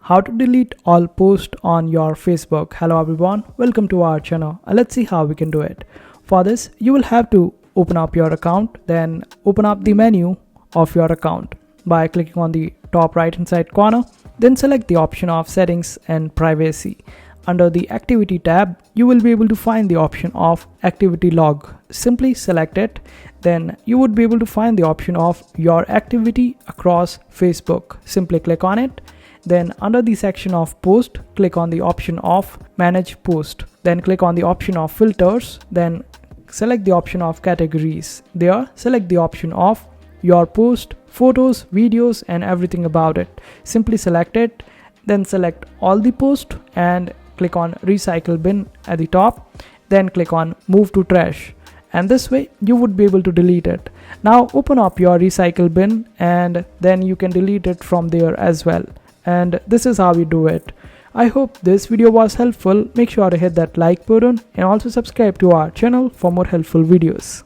How to delete all posts on your Facebook. Hello everyone, welcome to our channel. Let's see how we can do it. For this, you will have to open up your account, then open up the menu of your account by clicking on the top right hand side corner, then select the option of settings and privacy. Under the activity tab, you will be able to find the option of activity log. Simply select it, then you would be able to find the option of your activity across Facebook. Simply click on it. Then under the section of post, click on the option of manage post. Then click on the option of filters. Then select the option of categories. There, select the option of your post, photos, videos, and everything about it. Simply select it. Then select all the post and click on recycle bin at the top. Then click on move to trash. And this way you would be able to delete it. Now open up your recycle bin and then you can delete it from there as well. And this is how you do it. I hope this video was helpful. Make sure to hit that like button and also subscribe to our channel for more helpful videos.